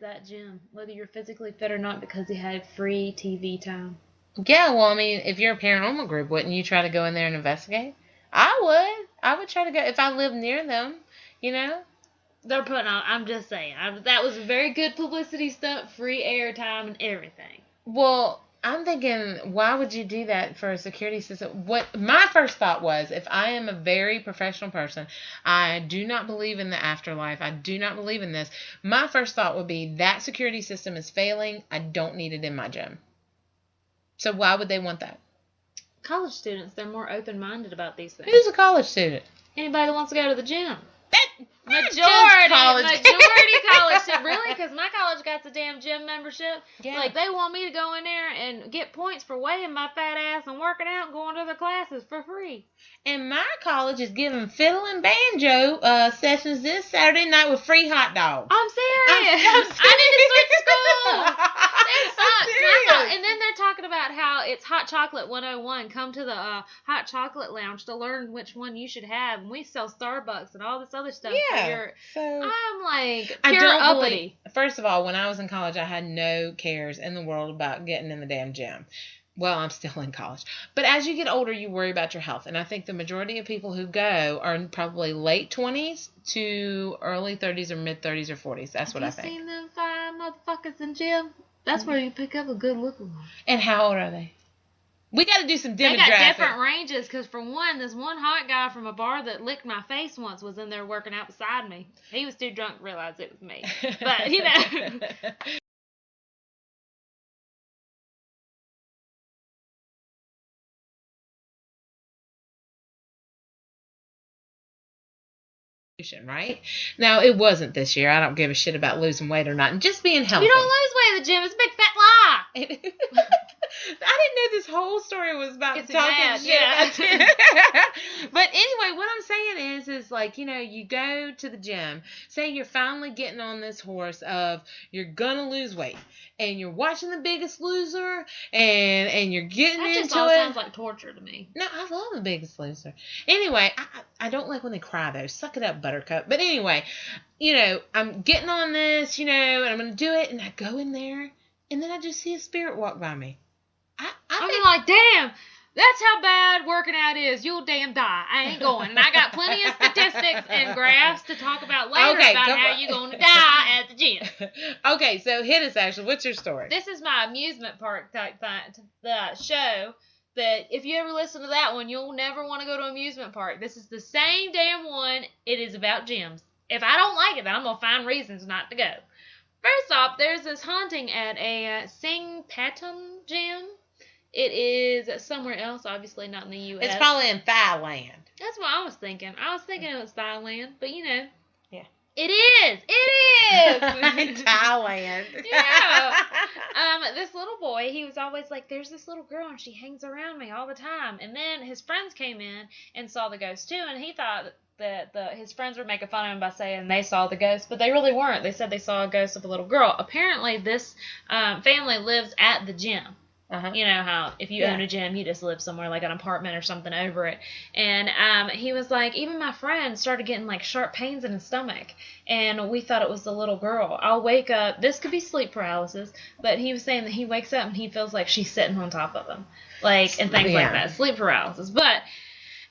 that gym, whether you're physically fit or not, because he had free TV time. Yeah, well, I mean, if you're a paranormal group, wouldn't you try to go in there and investigate? I would. I would try to go if I lived near them, you know? They're putting on, I'm just saying, that was a very good publicity stunt, free airtime and everything. Well, I'm thinking, why would you do that for a security system? What my first thought was, if I am a very professional person, I do not believe in the afterlife, I do not believe in this, my first thought would be, that security system is failing, I don't need it in my gym. So why would they want that? College students, they're more open-minded about these things. Who's a college student? Anybody that wants to go to the gym. Majority college student. Really? Because my college got the damn gym membership. Yeah. Like, they want me to go in there and get points for weighing my fat ass and working out and going to their classes for free. And my college is giving fiddle and banjo sessions this Saturday night with free hot dogs. I'm serious. I need to switch schools. That sucks. And then they're talking about how it's Hot Chocolate 101. Come to the Hot Chocolate Lounge to learn which one you should have. And we sell Starbucks and all this other stuff. Yeah. I'm like pure uppity. First of all, when I was in college, I had no cares in the world about getting in the damn gym. Well, I'm still in college. But as you get older, you worry about your health. And I think the majority of people who go are probably late 20s to early 30s or mid 30s or 40s. That's what I think. Have you seen them 5 motherfuckers in gym? That's where you pick up a good looking one. And how old are they? We got to do some demographics. They got different ranges, because for one, this one hot guy from a bar that licked my face once was in there working out beside me. He was too drunk to realize it was me. But, you know. Right? Now, it wasn't this year. I don't give a shit about losing weight or not. And just being healthy. You don't lose weight at the gym. It's a big fat lie. I didn't know this whole story was about talking shit. Yeah. But anyway, what I'm saying is like, you know, you go to the gym, say you're finally getting on this horse of you're gonna lose weight, and you're watching The Biggest Loser, and you're getting into it. That just all sounds like torture to me. No, I love The Biggest Loser. Anyway, I don't like when they cry though. Suck it up, Buttercup. But anyway, you know, I'm getting on this, you know, and I'm gonna do it, and I go in there, and then I just see a spirit walk by me. I'm like, damn, that's how bad working out is. You'll damn die. I ain't going. And I got plenty of statistics and graphs to talk about later about how you're going to die at the gym. Okay, so hit us, Ashley. What's your story? This is my amusement park type thing, the show that if you ever listen to that one, you'll never want to go to an amusement park. This is the same damn one. It is about gyms. If I don't like it, then I'm going to find reasons not to go. First off, there's this haunting at a Sing Patum gym. It is somewhere else, obviously not in the U.S. It's probably in Thailand. That's what I was thinking. I was thinking it was Thailand, but you know. Yeah. It is! It is! Thailand. Yeah. This little boy, he was always like, there's this little girl and she hangs around me all the time. And then his friends came in and saw the ghost too, and he thought that his friends were making fun of him by saying they saw the ghost, but they really weren't. They said they saw a ghost of a little girl. Apparently, this family lives at the gym. Uh-huh. You know how if you own a gym, you just live somewhere like an apartment or something over it. And he was like, even my friend started getting like sharp pains in his stomach, and we thought it was the little girl. I'll wake up. This could be sleep paralysis, but he was saying that he wakes up and he feels like she's sitting on top of him, like and things like that. Sleep paralysis, but.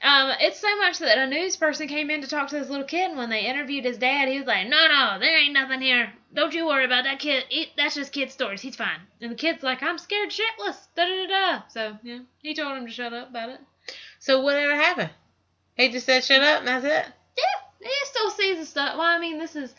It's so much that a news person came in to talk to this little kid, and when they interviewed his dad, he was like, no, there ain't nothing here. Don't you worry about that kid. That's just kid stories. He's fine. And the kid's like, I'm scared shitless. Da-da-da-da. So, yeah, he told him to shut up about it. So whatever happened? He just said shut up, and that's it? Yeah, he still sees the stuff. Well, I mean, this is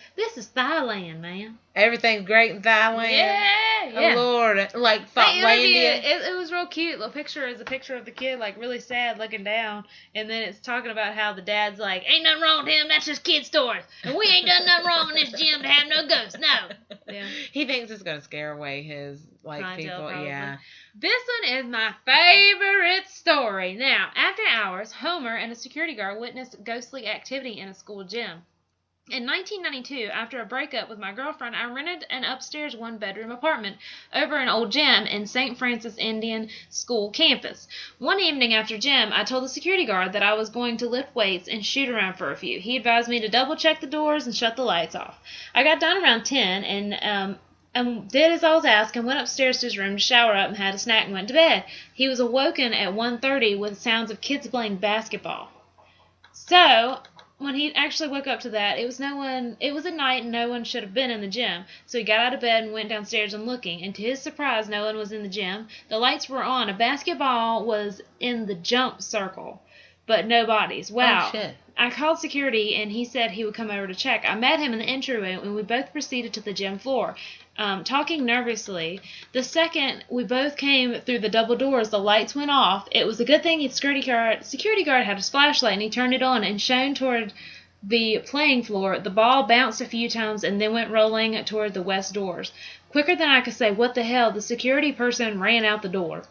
Thailand, man. Everything's great in Thailand? Yeah. Oh, Lord. Like, it was real cute. The picture is a picture of the kid, like, really sad, looking down. And then it's talking about how the dad's like, ain't nothing wrong with him. That's just kid stories. And we ain't done nothing wrong in this gym to have no ghosts. No. Yeah. He thinks it's going to scare away his, like, people. Probably. Yeah. This one is my favorite story. Now, after hours, Homer and a security guard witnessed ghostly activity in a school gym. In 1992, after a breakup with my girlfriend, I rented an upstairs one-bedroom apartment over an old gym in St. Francis Indian School campus. One evening after gym, I told the security guard that I was going to lift weights and shoot around for a few. He advised me to double-check the doors and shut the lights off. I got done around 10 and did as I was asked and went upstairs to his room to shower up and had a snack and went to bed. He was awoken at 1:30 with sounds of kids playing basketball. So when he actually woke up to that, it was at night and no one should have been in the gym. So he got out of bed and went downstairs and looking, and to his surprise, no one was in the gym. The lights were on. A basketball was in the jump circle, but no bodies. Wow. Oh, shit. I called security and he said he would come over to check. I met him in the entryway and we both proceeded to the gym floor. Talking nervously. The second we both came through the double doors, the lights went off. It was a good thing the security guard had his flashlight and he turned it on and shone toward the playing floor. The ball bounced a few times and then went rolling toward the west doors. Quicker than I could say what the hell, the security person ran out the door.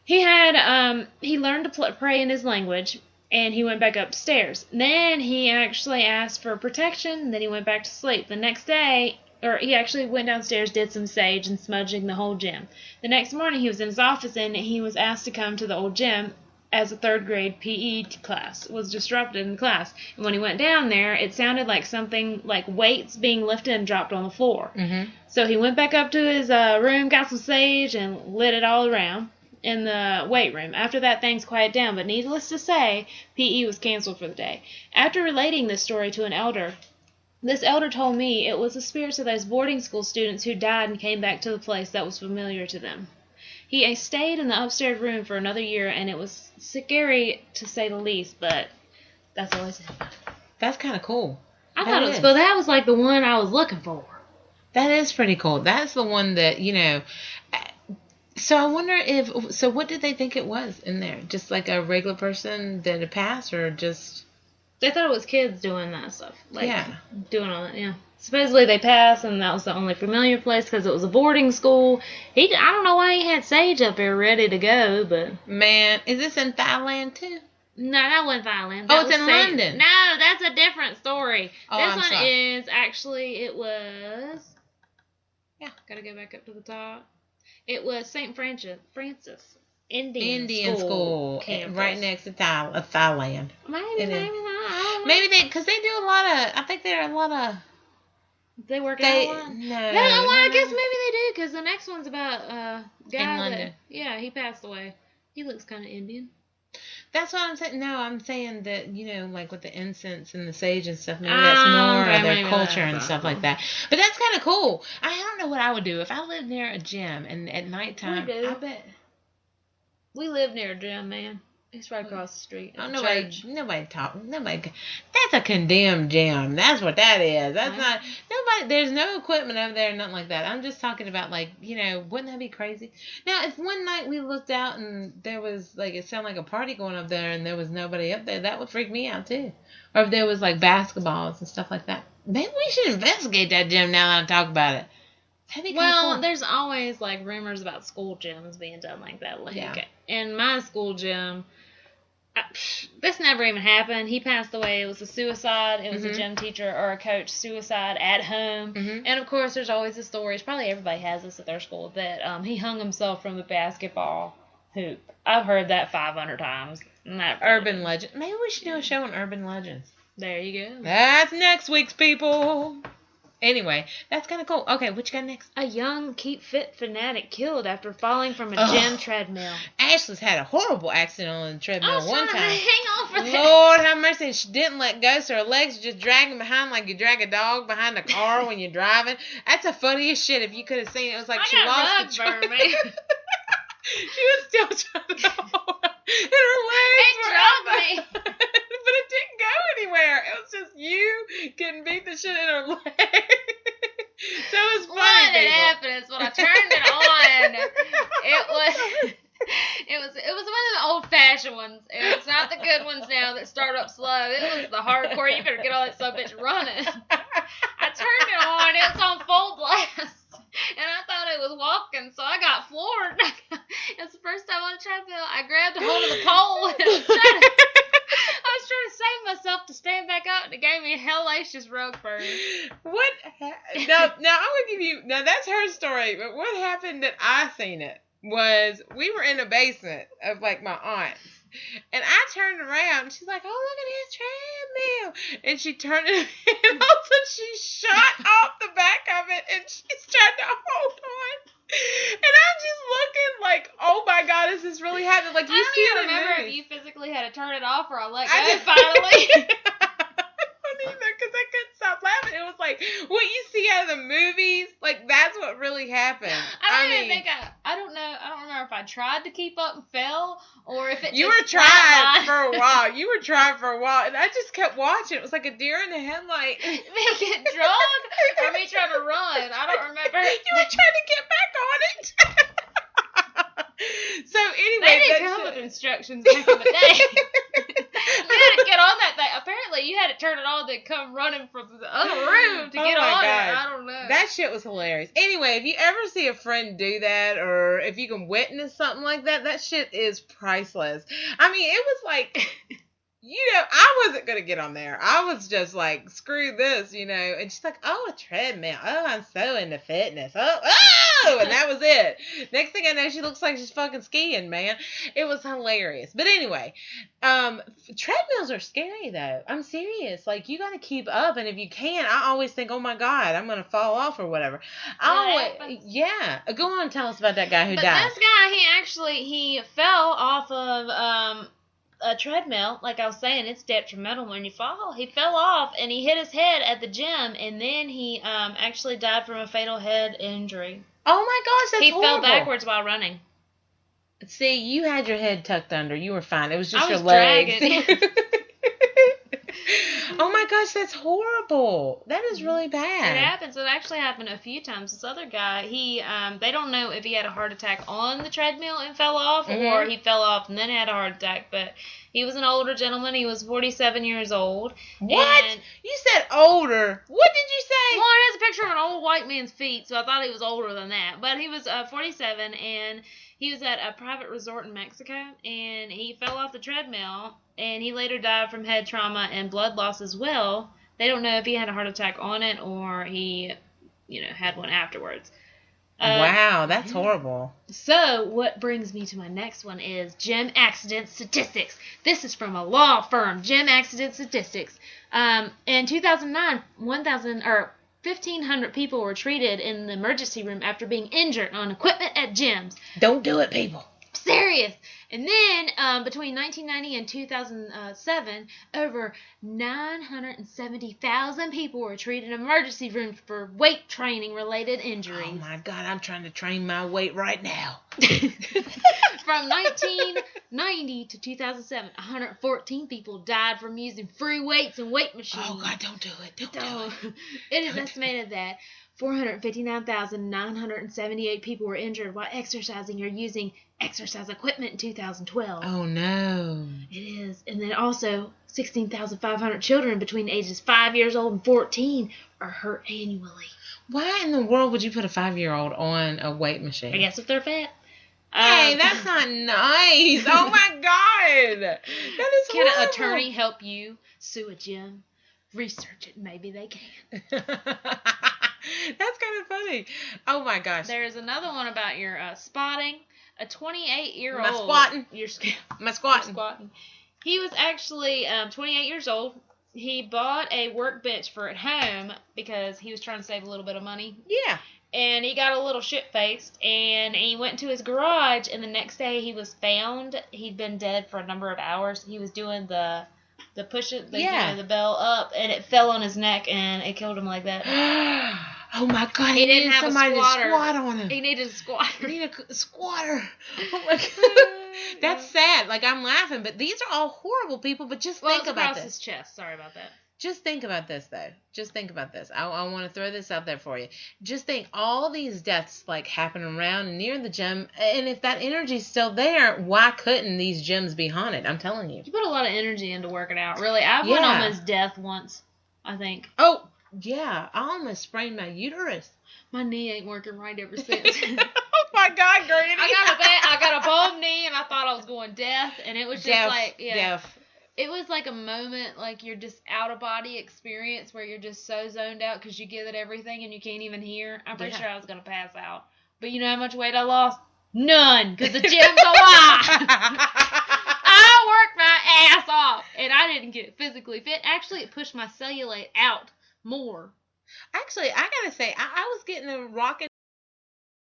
He learned to pray in his language, and he went back upstairs. Then he actually asked for protection, and then he went back to sleep. The next day, he actually went downstairs, did some sage and smudging the whole gym. The next morning, he was in his office, and he was asked to come to the old gym as a third grade PE class was disrupted in class. And when he went down there, it sounded like something like weights being lifted and dropped on the floor. Mm-hmm. So he went back up to his room, got some sage, and lit it all around in the weight room. After that, things quieted down, but needless to say, PE was canceled for the day. After relating this story to an elder, this elder told me it was the spirits of those boarding school students who died and came back to the place that was familiar to them. He stayed in the upstairs room for another year, and it was scary to say the least, but that's all I said. That's kind of cool. But that was like the one I was looking for. That is pretty cool. That's the one that, so I wonder so what did they think it was in there? Just like a regular person that had passed, or just... They thought it was kids doing that stuff. Doing all that, yeah. Supposedly they passed, and that was the only familiar place because it was a boarding school. I don't know why he had sage up there ready to go, but... Man, is this in Thailand too? No, that wasn't Thailand. It's in London. No, that's a different story. I'm sorry. Is actually, it was... Yeah. Gotta go back up to the top. It was St. Francis Indian school campus. Right next to Thailand. Maybe they, because they do a lot of, I think there are a lot of... They work out a lot? No. I guess maybe they do, because the next one's about a guy in London. He passed away. He looks kind of Indian. That's what I'm saying. No, I'm saying that, like with the incense and the sage and stuff, maybe that's more of their culture and stuff like that. But that's kind of cool. I don't know what I would do if I lived near a gym and at nighttime. I bet. We live near a gym, man. It's right across the street. Nobody talk. Nobody. That's a condemned gym. That's what that is. That's not nobody. There's no equipment over there, nothing like that. I'm just talking about wouldn't that be crazy? Now, if one night we looked out and there was it sounded like a party going up there and there was nobody up there, that would freak me out too. Or if there was basketballs and stuff like that. Maybe we should investigate that gym now that I talk about it. Well, there's always rumors about school gyms being done like that. In my school gym, this never even happened. He passed away. It was a suicide. It was a gym teacher or a coach suicide at home. Mm-hmm. And of course, there's always the stories. Probably everybody has this at their school that he hung himself from the basketball hoop. I've heard that 500 times. Urban legend. Maybe we should do a show on urban legends. There you go. That's next week's, people. Anyway, that's kind of cool. Okay, what you got next? A young Keep Fit fanatic killed after falling from a gym treadmill. Ashley's had a horrible accident on the treadmill one time. Hang on for that. Lord have mercy. She didn't let go, so her legs were just dragging behind like you drag a dog behind a car when you're driving. That's the funniest shit. If you could have seen it, it was like she lost control. She was still trying to hold on. And her legs were up. Me. But it didn't go anywhere. It was just you getting beat the shit in her leg. So it was funny. What had happened is when I turned it on, it was one of the old fashioned ones. It's not the good ones now that start up slow. It was the hardcore. You better get all that bitch running. I turned it on. It was on full blast. And I thought it was walking, so I got floored. It's the first time on a treadmill. I grabbed a hold of the pole and I was trying to save myself myself to stand back up, and it gave me a hellacious rug burn. What? Now I'm gonna give you. Now that's her story, but what happened that I seen it was we were in a basement of like my aunt's, and I turned around. And she's like, "Oh, look at his treadmill!" And she turned it, and all of a sudden she shot off the back of it, and she's trying to hold on. And I'm just looking like, oh my God, is this really happening? Like, you see it in remember movies. if you physically had to turn it off or I let I go just- finally. I don't either, because I couldn't stop laughing. It was like what you see out of the movies. Like, that's what really happened. I don't know. I don't remember if I tried to keep up and fell or if it You just were trying flatlined. for a while. You were trying for a while, and I just kept watching. It was like a deer in the headlight. Me get drunk or me trying to run. I don't remember. You were trying to get back on it. So anyway, They didn't come with instructions back in the day. You had to get on that thing. Apparently, you had to turn it on to come running from the other room to get my on God. it. I don't know. That shit was hilarious. Anyway, if you ever see a friend do that, or if you can witness something like that, that shit is priceless. I mean, it was like, you know, I wasn't going to get on there. I was just like, screw this, you know. And she's like, oh, a treadmill. Oh, I'm so into fitness. Oh, and that was it. Next thing I know, she looks like she's fucking skiing, man. It was hilarious. But anyway, treadmills are scary, though. I'm serious. Like, you got to keep up. And if you can't, I always think, oh, my God, I'm going to fall off or whatever. Yeah. Go on and tell us about that guy who died. This guy, he fell off of a treadmill. Like I was saying, it's detrimental when you fall. He fell off and he hit his head at the gym, and then he actually died from a fatal head injury. Oh my gosh, that's horrible. He fell backwards while running. See, you had your head tucked under. You were fine. It was just your legs. Oh my gosh, that's horrible. That is really bad. It happens. It actually happened a few times. This other guy, they don't know if he had a heart attack on the treadmill and fell off, or he fell off and then had a heart attack, but he was an older gentleman. He was 47 years old. What? You said older. What did you say? Well, it has a picture of an old white man's feet, so I thought he was older than that. But he was 47, and he was at a private resort in Mexico, and he fell off the treadmill, and he later died from head trauma and blood loss as well. They don't know if he had a heart attack on it or he, had one afterwards. Wow, that's horrible. So, what brings me to my next one is gym accident statistics. This is from a law firm, Gym Accident Statistics. In 2009, 1,500 people were treated in the emergency room after being injured on equipment at gyms. Don't do it, people. Serious. And then, between 1990 and 2007, over 970,000 people were treated in emergency rooms for weight training related injuries. Oh my God, I'm trying to train my weight right now. From 1990 to 2007, 114 people died from using free weights and weight machines. Oh God, don't do it. Don't do it. It is estimated that 459,978 people were injured while exercising or using exercise equipment in 2012. Oh no. It is. And then also 16,500 children between ages 5 years old and 14 are hurt annually. Why in the world would you put a 5-year-old on a weight machine? I guess if they're fat. Hey, that's not nice. Oh my God. That is Can horrible. an attorney help you sue a gym? Research it. Maybe they can. That's kind of funny. Oh my gosh. There's another one about your spotting. A 28-year-old. My squatting. My squatting. He was actually 28 years old. He bought a workbench for at home because he was trying to save a little bit of money. Yeah. And he got a little shit-faced, and he went to his garage, and the next day he was found. He'd been dead for a number of hours. He was doing the the bell up, and it fell on his neck, and it killed him like that. Oh my God! He didn't have somebody a squatter. to squat on him. He needed a squatter. He needed a squatter. Oh my God. That's sad. Like, I'm laughing, but these are all horrible people. But just think about this. His chest. Sorry about that. Just think about this, though. Just think about this. I want to throw this out there for you. Just think, all these deaths like happen around and near the gym, and if that energy's still there, why couldn't these gyms be haunted? I'm telling you. You put a lot of energy into working out. Really, I went almost death once. I think. Oh yeah, I almost sprained my uterus. My knee ain't working right ever since. Oh my God, Granny! I got a bum knee, and I thought I was going deaf, and it was just deaf. It was like a moment, like you're just out of body experience where you're just so zoned out because you give it everything and you can't even hear. I'm pretty sure I was going to pass out. But you know how much weight I lost? None, because the gym's a lie. I worked my ass off, and I didn't get physically fit. Actually, it pushed my cellulite out more. Actually, I gotta say, I was getting a rocking